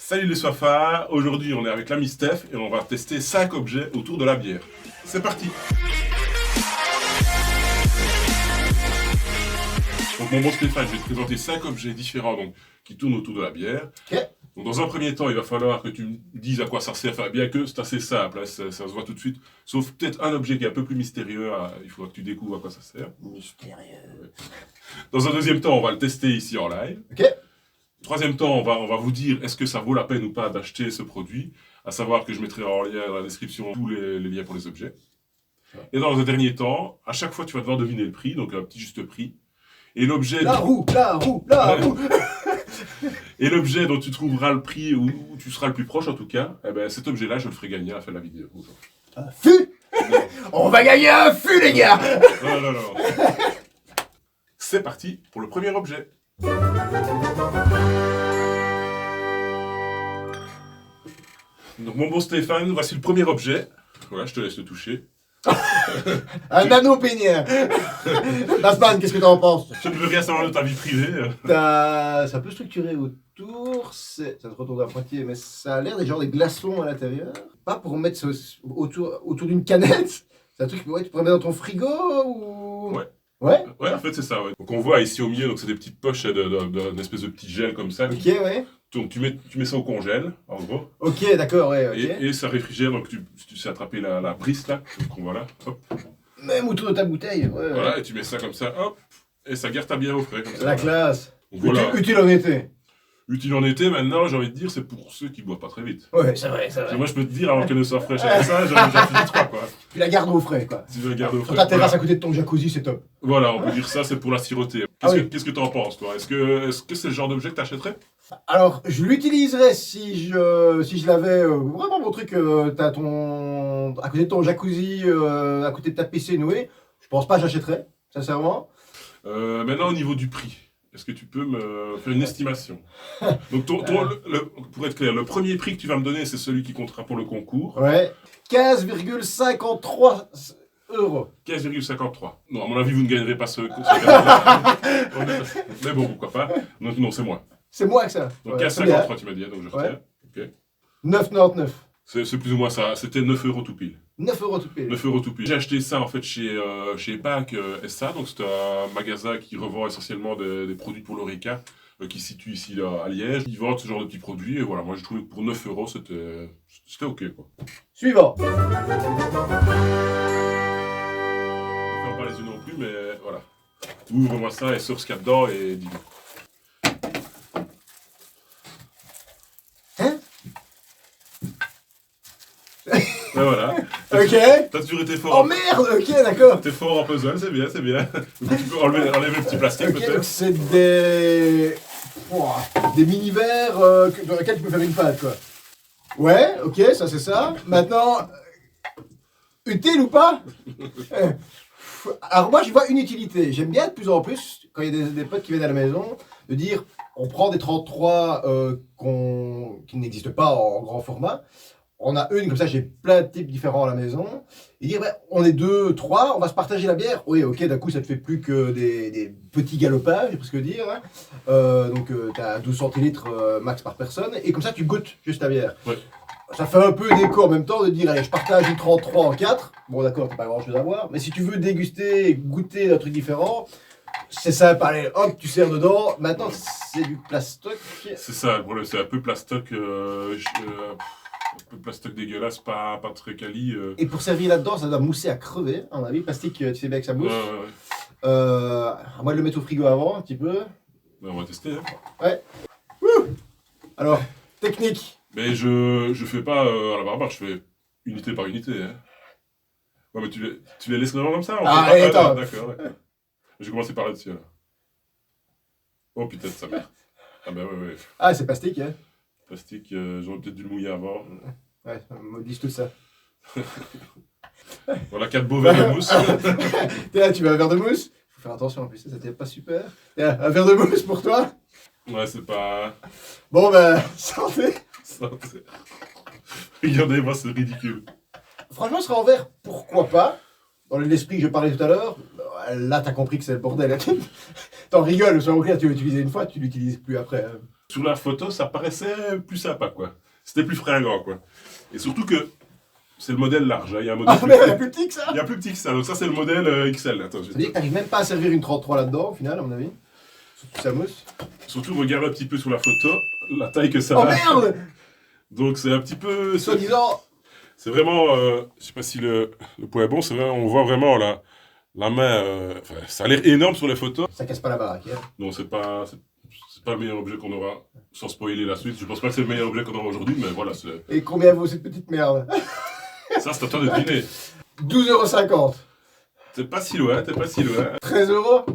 Salut les soifards, aujourd'hui on est avec l'ami Steph et on va tester 5 objets autour de la bière. C'est parti. Donc mon bon Stéphane, je vais te présenter 5 objets différents qui tournent autour de la bière. Ok. Donc dans un premier temps, il va falloir que tu me dises à quoi ça sert, enfin, bien que c'est assez simple, hein, ça se voit tout de suite. Sauf peut-être un objet qui est un peu plus mystérieux, il faudra que tu découvres à quoi ça sert. Mystérieux. Dans un deuxième temps, on va le tester ici en live. Ok. Troisième temps, on va vous dire est-ce que ça vaut la peine ou pas d'acheter ce produit, à savoir que je mettrai en lien dans la description tous les liens pour les objets. Et dans un dernier temps, à chaque fois tu vas devoir deviner le prix, donc un petit juste prix. Et l'objet La roue. Et l'objet dont tu trouveras le prix, ou tu seras le plus proche en tout cas, eh ben, cet objet-là, je le ferai gagner à la fin de la vidéo. Un fût. On va gagner un fût, les gars. Non. C'est parti pour le premier objet. Donc mon bon Stéphane, voici le premier objet. Voilà, je te laisse le toucher. Un anneau peigneur. Basman, qu'est-ce que t'en penses? Je ne veux rien savoir de ta vie privée. C'est un peu structuré autour, ça se retourne à Poitiers, mais ça a l'air des genres des glaçons à l'intérieur. Pas pour mettre autour d'une canette. C'est un truc que tu pourrais mettre dans ton frigo ou... Ouais. Ouais? Ouais, en fait c'est ça. Ouais. Donc on voit ici au milieu, donc c'est des petites poches d'une espèce de petit gel comme ça. Ok, ouais. Donc tu mets ça au congèle, en gros. Ok, d'accord, ouais, ok. Et ça réfrigère, donc tu sais attraper la brise là. Donc voilà, hop. Même autour de ta bouteille, ouais. Voilà, et tu mets ça comme ça, hop. Et ça garde ta bière au frais comme ça. La classe. Donc, voilà. Utile en été. Utile en été, maintenant, j'ai envie de dire, c'est pour ceux qui boivent pas très vite. Ouais, c'est vrai. Parce que moi, je peux te dire, avant qu'elle ne soit fraîche avec ça, j'en finis 3, quoi. Tu la gardes au frais, quoi. Si je la garde au Sur frais. ta terrasse Voilà. à côté de ton jacuzzi, c'est top. Voilà, on peut dire ça, c'est pour la siroter. Ah oui. Qu'est-ce que t'en penses, toi? Est-ce que c'est le genre d'objet que t'achèterais? Alors, je l'utiliserais si je l'avais vraiment mon truc, t'as à côté de ton jacuzzi, à côté de ta piscine, oui. Je pense pas que j'achèterais, sincèrement. Maintenant, au niveau du prix, est-ce que tu peux me faire une estimation? Donc, pour être clair, le premier prix que tu vas me donner, c'est celui qui comptera pour le concours. Ouais. 15,53 €. 15,53. Non, à mon avis, vous ne gagnerez pas ce cadeau-là. Mais bon, pourquoi pas. Donc, non, c'est moi. C'est moi que ça. Donc, Ouais, 15,53, tu m'as dit, donc je retiens. Ok. 9,99. C'est plus ou moins ça. C'était 9 € tout pile. 9 € tout pile. 9 € tout pile. J'ai acheté ça en fait chez EPAC SA, donc c'est un magasin qui revend essentiellement des produits pour l'Oreca, qui se situe ici là, à Liège. Ils vendent ce genre de petits produits, et voilà, moi j'ai trouvé que pour 9 € c'était ok quoi. Suivant. Je ne ferme pas les yeux non plus, mais voilà. Ouvre-moi ça et sors ce qu'il y a dedans et dis-moi. Hein? Ben voilà. Ok. T'as toujours été fort. Oh merde, ok, d'accord. T'es fort en puzzle, c'est bien, c'est bien. Donc, tu peux enlever le petit plastique Ok, donc peut-être. c'est des mini-verres dans lesquels tu peux faire une pâte, quoi. Ouais, ok, ça c'est ça. Maintenant, utile ou pas? Alors moi, je vois une utilité. J'aime bien de plus en plus, quand il y a des potes qui viennent à la maison, de dire, on prend des 33 qui n'existent pas en grand format. On a une, comme ça j'ai plein de types différents à la maison. Et dire, ouais, on est 2, 3, on va se partager la bière. Oui, ok, d'un coup ça te fait plus que des petits galopages, j'ai presque dire. Hein. Donc tu as 12 centilitres max par personne. Et comme ça tu goûtes juste ta bière. Ouais. Ça fait un peu d'écho en même temps de dire, allez, je partage une 33 en 4. Bon d'accord, t'as pas grand chose à voir. Mais si tu veux déguster, goûter un truc différent, c'est simple. Allez, hop, tu sers dedans. Maintenant c'est du plastoc. C'est ça, le problème, c'est un peu plastoc. Un peu plastoc dégueulasse, pas très quali. Et pour servir là-dedans, ça doit mousser à crever, à mon avis. Plastique, tu sais bien que ça mousse. Ouais. À moi de le mettre au frigo avant, un petit peu. Ben, on va tester. Hein. Ouais. Wouh. Alors, technique. Mais je fais pas à la barbare, je fais unité par unité. Hein. Ouais, mais tu les laisses vraiment comme ça? Ah, allez, attends. D'accord, ouais. Je vais commencer par là-dessus. Là. Oh putain de sa mère. Ah ben ouais. Ah, c'est plastique, hein. Plastique, j'aurais peut-être dû le mouiller avant. Ouais, on me dit tout ça. Voilà, 4 beaux verres de mousse. T'es là, tu veux un verre de mousse? Faut faire attention en plus, ça t'est pas super. Tiens, un verre de mousse pour toi? Ouais, c'est pas... Bon, ben, santé. Regardez-moi, c'est ridicule. Franchement, ce sera en verre, pourquoi pas? Dans l'esprit que je parlais tout à l'heure, là, t'as compris que c'est le bordel. T'en rigoles, sois au clair, tu l'as utilisé une fois, tu l'utilises plus après. Hein. Sur la photo, ça paraissait plus sympa, quoi. C'était plus fringant, quoi. Et surtout que c'est le modèle large. Hein. Il y a un modèle Ah, mais il y a plus petit que ça. Il y a plus petit que ça. Donc ça, c'est le modèle XL. Attends, Ça veut dire que t'arrives même pas à servir une 33 là-dedans, au final, à mon avis. Surtout sa mousse. Surtout, regarde un petit peu sur la photo, la taille que ça Oh a. merde. Donc c'est un petit peu... Soi-disant. C'est vraiment... je sais pas si le point est bon. C'est vrai, on voit vraiment la main... enfin, ça a l'air énorme sur les photos. Ça casse pas la baraque. Hein. Non, c'est pas le meilleur objet qu'on aura, sans spoiler la suite. Je pense pas que c'est le meilleur objet qu'on aura aujourd'hui, mais voilà. Et combien vaut cette petite merde? Ça, c'est à toi de deviner. 12,50 €. T'es pas si loin, 13 €.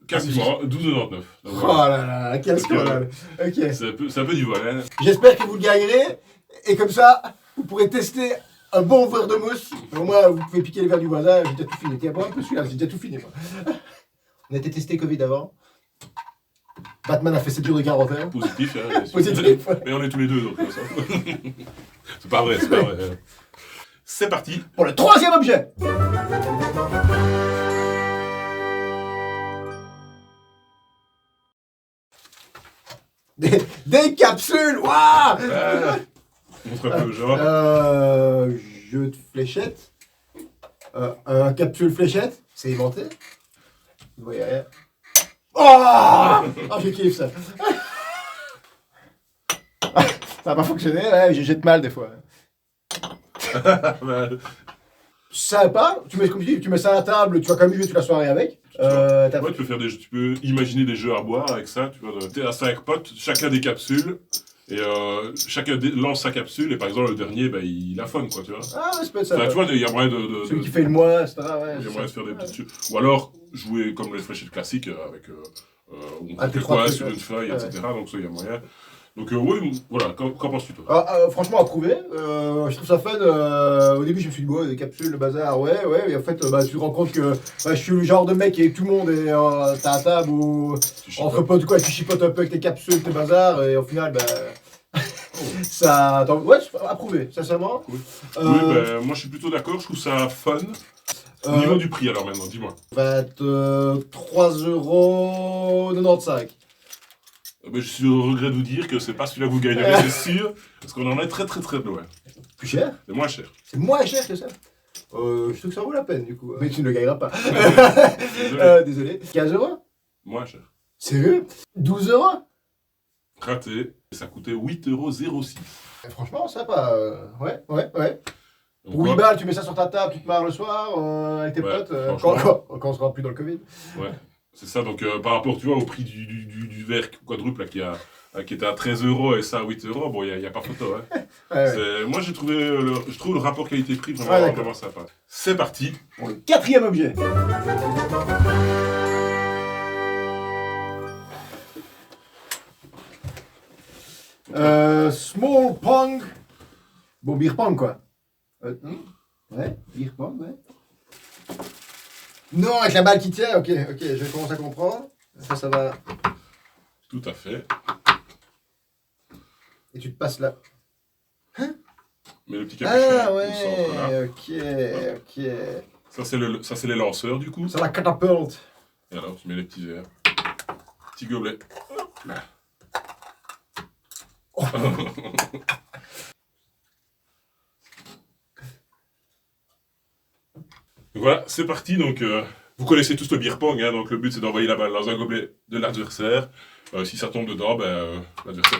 Quasiment, 12,99 €. Oh là là, quel scandale. Ok. C'est un peu du vol, hein. J'espère que vous le gagnerez. Et comme ça, vous pourrez tester un bon verre de mousse. Au moins, vous pouvez piquer les verres du voisin. J'ai déjà tout fini. Tiens, bois un peu celui-là, j'ai déjà tout fini. Moi. On a été testé Covid avant. Batman a fait 7 jours de quarantaine. Positif, hein. Positif. Mais on est tous les deux, donc ça. C'est pas vrai, c'est pas vrai. C'est parti. Pour le 3e objet. Des capsules. Waouh. Montre un peu, genre. Jeu de fléchettes. Un capsule fléchette. C'est inventé. Vous voyez rien. Oh, je kiffe ça. Ça va pas fonctionner, ouais, je jette mal des fois. Sympa, tu mets, comme tu dis, tu mets ça à la table, tu vas quand même jouer toute la soirée avec. Ouais, tu peux imaginer des jeux à boire avec ça. Tu vois, t'es à 5 potes, chacun des capsules. Et chacun lance sa capsule, et par exemple, le dernier, bah, il affonne, quoi, tu vois. Ah, ouais, ça peut être ça. Enfin, tu vois, il y a moyen de celui qui fait le moins, etc. Ouais, il y a moyen de faire des petites choses. Ou alors, jouer comme les fléchettes classiques, avec on compte quoi sur une feuille, etc. Donc ça, il y a moyen. Donc oui, voilà, qu'en penses-tu, toi? Franchement, approuvé. Je trouve ça fun. Au début, je me suis dit, ouais, des capsules, le bazar, ouais. Et en fait, tu te rends compte que je suis le genre de mec et tout le monde est t'es à table ou entre potes ou quoi, tu chipotes un peu avec tes capsules, tes bazars, et au final, ça. Ouais, approuvé, sincèrement. Cool. Oui, moi je suis plutôt d'accord, je trouve ça fun. Au niveau du prix, alors maintenant, dis-moi. 3,95 €. Je suis au regret de vous dire que c'est pas celui-là que vous gagnerez, c'est sûr, parce qu'on en est très loin. Plus cher? C'est moins cher. C'est moins cher que ça? Je trouve que ça vaut la peine du coup. Mais tu ne le gagneras pas. Désolé. 15 €? Moins cher. Sérieux? 12 €? Raté, ça coûtait 8,06 €. Franchement, sympa. Ouais. Donc, Pour 8 balles, tu mets ça sur ta table, tu te marres le soir avec tes potes, quand on sera plus dans le Covid. Ouais, c'est ça. Donc par rapport, tu vois, au prix du verre quadruple là, qui était à 13 € et ça à 8 €, bon, il n'y a pas photo. Hein. Moi, je trouve le rapport qualité-prix vraiment sympa. C'est parti. Pour le 4e objet. Small pong. Bon, beer pong quoi. Ouais, beer pong, ouais. Non, avec la balle qui tient, ok, je commence à comprendre. Ça va. Tout à fait. Et tu te passes là. Hein? Mais le petit capuchon. Ah ouais, ok. Ça, c'est les lanceurs du coup. Ça la catapulte. Et alors, tu mets les petits verres. Petit gobelet. Là. Oh. Donc voilà, c'est parti. Donc, vous connaissez tous le beer pong. Hein, donc, le but, c'est d'envoyer la balle dans un gobelet de l'adversaire. Si ça tombe dedans, l'adversaire,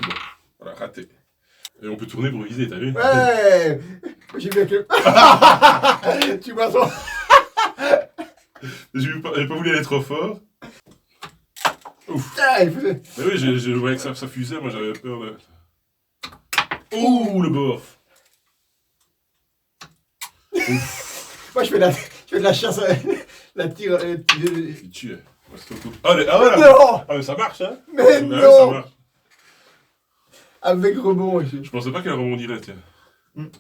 voilà, raté. Et on peut tourner pour viser, t'as vu? Ouais. J'ai vu que... Tu vois ça. J'ai pas voulu aller trop fort. Ouf. Il faisait... Mais oui, je voyais que ça fusait, moi j'avais peur de... Ouh, le bord. Moi je fais de la chasse, la tire... Il tue. Ah voilà. Non. Ah mais ça marche, hein? Mais non. Ça marche. Avec rebond aussi. Je pensais pas qu'elle rebondirait, tiens. Mais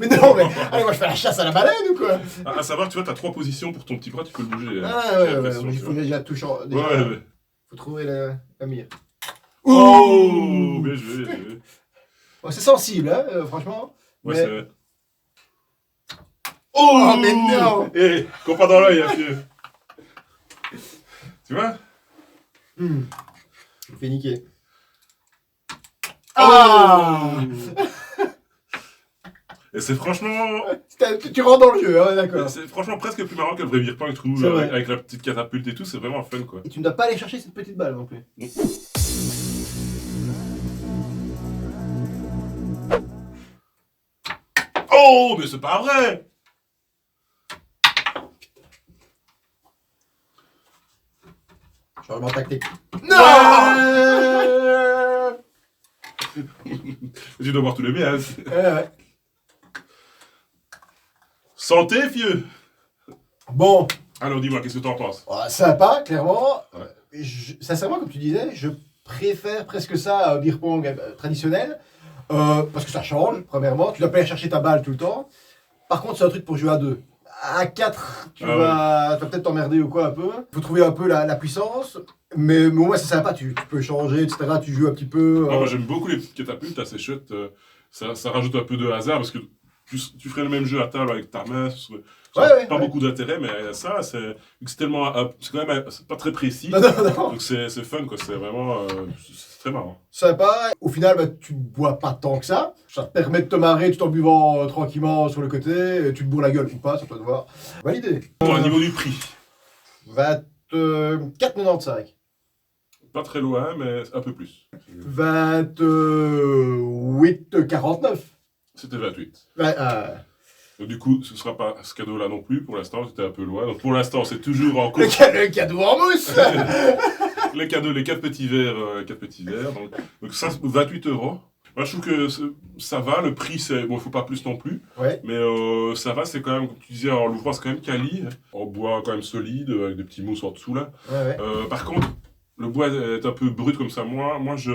non, allez, moi je fais la chasse à la baleine ou quoi? À savoir, tu vois, t'as 3 positions pour ton petit bras, tu peux le bouger. Ah ouais, il faut déjà toucher. Ouais. Faut trouver la mire. Oh, bien joué. Bon, c'est sensible, hein, franchement. Ouais, mais... c'est vrai. Oh, mais non! Qu'on pas dans l'œil, hein, vieux. Tu vois? Je me fais niquer. Ah Et c'est franchement... Tu rentres dans le jeu, hein, d'accord. C'est franchement presque plus marrant que le vrai beer pong, je trouve, C'est vrai. avec la petite catapulte et tout, c'est vraiment fun, quoi. Et tu ne dois pas aller chercher cette petite balle non plus. Oh, mais c'est pas vrai! Changement tactique. Tu dois boire tous les biens. Hein. Ouais. Santé, vieux! Bon, Alors dis-moi, qu'est-ce que t'en penses? sympa, clairement. Ouais. Sincèrement, comme tu disais, je préfère presque ça à beer pong traditionnel. Parce que ça change, premièrement. Tu dois pas aller chercher ta balle tout le temps. Par contre, c'est un truc pour jouer à deux. À 4, tu vas peut-être t'emmerder ou quoi un peu. Faut trouver un peu la puissance. Mais au moins, c'est sympa. Tu peux changer, etc. Tu joues un petit peu. Moi, j'aime beaucoup les petites catapultes, c'est chouette. Ça rajoute un peu de hasard parce que tu ferais le même jeu à table avec ta main. Pas beaucoup d'intérêt, mais ça, c'est tellement. C'est quand même c'est pas très précis. Non. Donc c'est fun, quoi. C'est vraiment. C'est très marrant. Sympa. Au final, bah, tu bois pas tant que ça. Ça te permet de te marrer tout en buvant tranquillement sur le côté. Et tu te bourres la gueule ou pas, ça peut te voir. Validé. Bon, au niveau du prix, 24,95. pas très loin, mais un peu plus. 28,49. C'était 28. Ouais, Donc, du coup, ce sera pas ce cadeau-là non plus. Pour l'instant, c'était un peu loin. Donc, pour l'instant, c'est toujours en cours. le cadeau en mousse. Les cadeaux, les 4 petits verres. Donc ça, 28 €. Moi, je trouve que ça va. Le prix, c'est. Bon, il faut pas plus non plus. Ouais. Mais ça va, c'est quand même, comme tu disais, en l'ouvrant, c'est quand même quali. En bois quand même solide, avec des petits mousses en dessous là. Ouais. Par contre, le bois est un peu brut comme ça. Moi je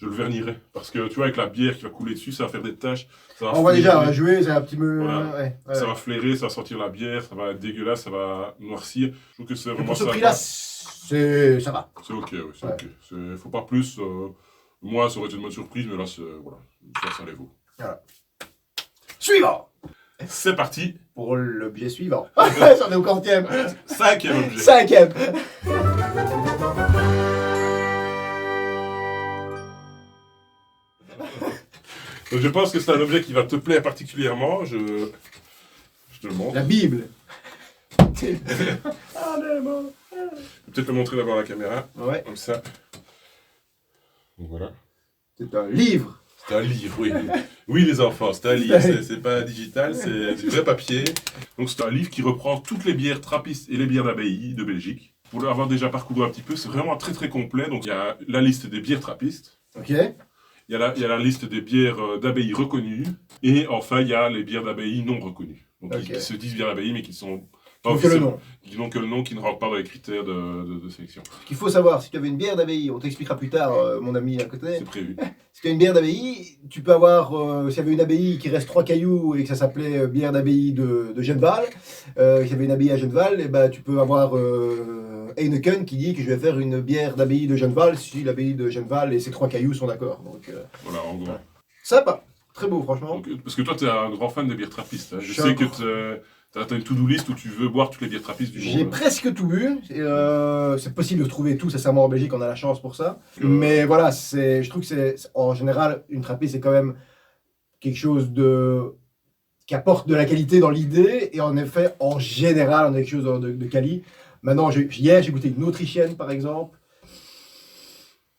le vernirais. Parce que tu vois, avec la bière qui va couler dessus, ça va faire des taches. Ça va On voit déjà, flairer, on va jouer, c'est un petit peu. Voilà. Ouais. ça va flairer, ça va sentir la bière, ça va être dégueulasse, ça va noircir. Je trouve que c'est Et vraiment pour ce sympa. prix-là, ça va. C'est ok, ouais, c'est Ouais. ok. Faut pas plus. Moi, ça aurait été une bonne surprise, mais là, voilà. Ça les vaut. Voilà. Suivant. C'est parti. Pour l'objet suivant. J'en ai au 40e. 5e objet. 5e. Donc, je pense que c'est un objet qui va te plaire particulièrement. Je te le montre. La Bible. Je vais peut-être le montrer d'abord à la caméra. Ouais. Comme ça. Donc voilà. C'est un livre. C'est un livre, oui. Oui, les enfants, c'est un livre. C'est pas digital, c'est du vrai papier. Donc, c'est un livre qui reprend toutes les bières trappistes et les bières d'abbaye de Belgique. Pour l'avoir déjà parcouru un petit peu, c'est vraiment très très complet. Donc, il y a la liste des bières trappistes. Ok. Il y a la liste des bières d'abbaye reconnues. Et enfin, il y a les bières d'abbaye non reconnues. Donc, qui se disent bières d'abbaye, mais qui sont pas Donc, le nom. qui n'ont que le nom, qui ne rentrent pas dans les critères de sélection. Ce qu'il faut savoir, si tu avais une bière d'abbaye, on t'expliquera plus tard, mon ami à côté. C'est prévu. Si tu as une bière d'abbaye, tu peux avoir, s'il y avait une abbaye qui reste 3 cailloux et que ça s'appelait bière d'abbaye de Genneval, s'il y avait une abbaye à Genneval, et ben, tu peux avoir Heineken qui dit que je vais faire une bière d'abbaye de Genneval si l'abbaye de Genneval et ses 3 cailloux sont d'accord. Donc, Voilà, en gros. sympa, très beau franchement. Donc, parce que toi, tu es un grand fan des bières trappistes. Hein. Je Je sais suis que tu as une to-do list où tu veux boire toutes les bières trappistes du J'ai monde. presque tout bu. C'est possible de trouver tout, sincèrement, en Belgique, on a la chance pour ça. Mais voilà, je trouve que en général, une trappiste, c'est quand même quelque chose qui apporte de la qualité dans l'idée. Et en effet, en général, on a quelque chose de quali. Maintenant, hier, j'ai goûté une autrichienne, par exemple.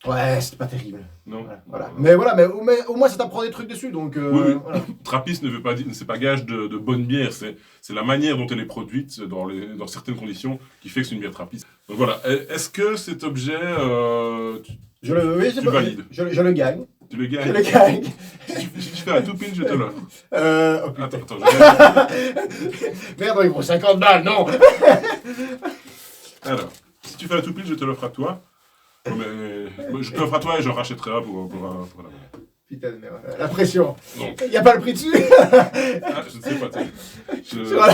Ouais, c'était pas terrible. Non. Voilà. Mais voilà, mais au moins, ça t'apprend des trucs dessus. Donc, Oui. voilà. Trappiste ne veut pas dire, c'est pas gage de bonne bière, c'est la manière dont elle est produite dans certaines conditions qui fait que c'est une bière trappiste. Donc voilà, est-ce que cet objet, Oui, c'est tu bon, valides? je le gagne. Tu le Je gagnes? le gagne. Si tu fais un tout pile, je te l'offre. Oh, putain. Attends, Merde, il vaut 50 balles, non. Alors, si tu fais un tout pile, je te l'offre à toi. Non, mais, je te l'offre à toi et j'en rachèterai un pour la monnaie. Putain de merde, la pression. Donc, Il n'y a pas le prix dessus. je ne sais pas.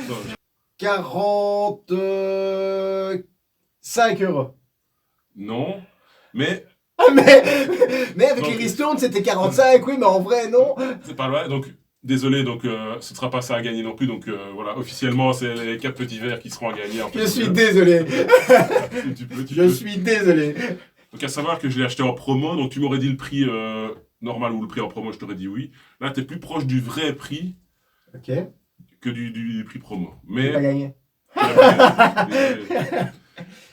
Non, 45 €. non, mais Mais avec Donc, les ristournes, c'était 45, oui, mais en vrai, non. c'est pas loin. Donc, désolé, donc ce ne sera pas ça à gagner non plus. Donc voilà, officiellement, c'est les 4 petits verres qui seront à gagner. En Je suis désolé. Tu peux. Je suis désolé. Donc à savoir que je l'ai acheté en promo, donc tu m'aurais dit le prix normal ou le prix en promo, je t'aurais dit oui. Là, tu es plus proche du vrai prix Ok. que du prix promo. J'ai pas Mais gagné.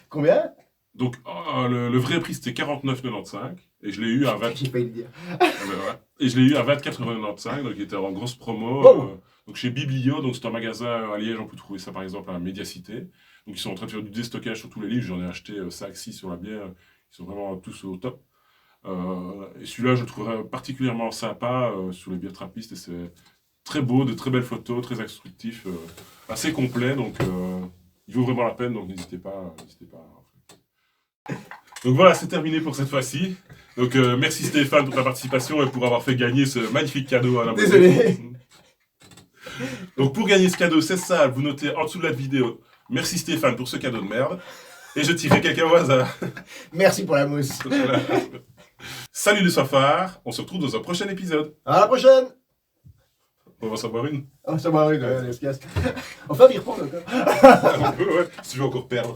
Combien? donc le vrai prix c'était 49,95 et je l'ai eu à 20. J'ai failli le dire. Ah ben voilà. Et je l'ai eu à 24,95, donc il était en grosse promo. Wow. Donc chez Biblio, donc c'est un magasin à Liège, on peut trouver ça par exemple à Médiacité. Donc ils sont en train de faire du déstockage sur tous les livres, j'en ai acheté 5-6 sur la bière, ils sont vraiment tous au top. Et celui-là, je le trouve particulièrement sympa sur les bières trappistes et c'est très beau, de très belles photos, très instructif, assez complet, donc il vaut vraiment la peine, donc n'hésitez pas. Donc voilà, c'est terminé pour cette fois-ci. Donc merci Stéphane pour ta participation et pour avoir fait gagner ce magnifique cadeau à la Désolé. Donc pour gagner ce cadeau, c'est ça, vous notez en dessous de la vidéo. Merci Stéphane pour ce cadeau de merde. Et je tirerai quelqu'un au hasard. Merci pour la mousse. Voilà. Salut les soifards, on se retrouve dans un prochain épisode. À la prochaine. On va s'en boire une. Oh, ça va, oui, on se casse. Enfin, il reprend encore. Ouais, si tu veux encore perdre.